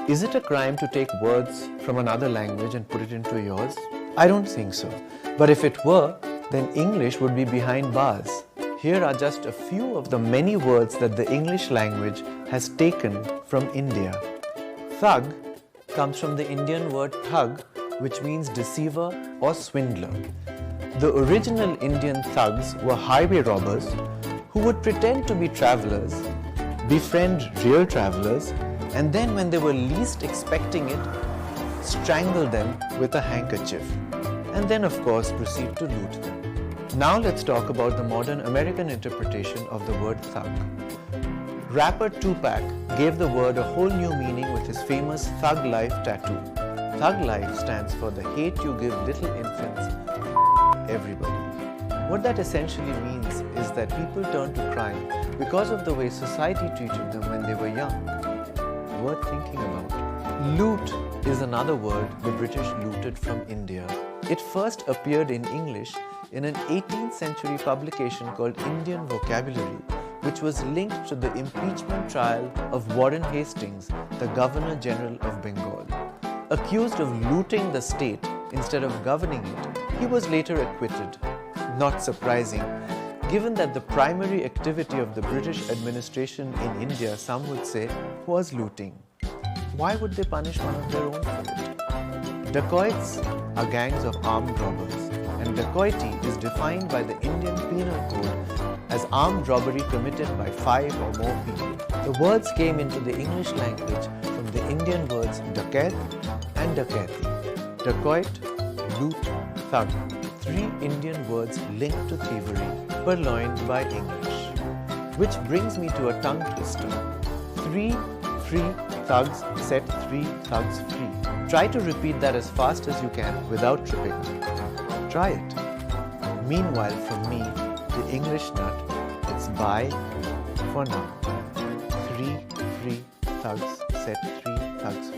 Is it a crime to take words from another language and put it into yours? I don't think so. But if it were, then English would be behind bars. Here are just a few of the many words that the English language has taken from India. Thug comes from the Indian word thag, which means deceiver or swindler. The original Indian thugs were highway robbers who would pretend to be travelers, befriend real travelers, and then when they were least expecting it, strangle them with a handkerchief, and then of course proceed to loot them. Now let's talk about the modern American interpretation of the word thug. Rapper Tupac gave the word a whole new meaning with his famous Thug Life tattoo. Thug Life stands for the hate you give little infants, everybody. What that essentially means is that people turn to crime because of the way society treated them when they were young. Worth thinking about. Loot is another word the British looted from India. It first appeared in English in an 18th century publication called Indian Vocabulary, which was linked to the impeachment trial of Warren Hastings, the Governor General of Bengal. Accused of looting the state instead of governing it, he was later acquitted. Not surprising, given that the primary activity of the British administration in India, some would say, was looting. Why would they punish one of their own for it? Dacoits are gangs of armed robbers, and dacoity is defined by the Indian Penal Code as armed robbery committed by 5 or more people. The words came into the English language from the Indian words dacoit and dacoity. Dacoit, loot, thug. 3 Indian words linked to thievery, purloined by English. Which brings me to a tongue twister. 3 free thugs set 3 thugs free. Try to repeat that as fast as you can without tripping. Try it. Meanwhile, from me, the English nut, it's bye for now. 3 free thugs set 3 thugs free.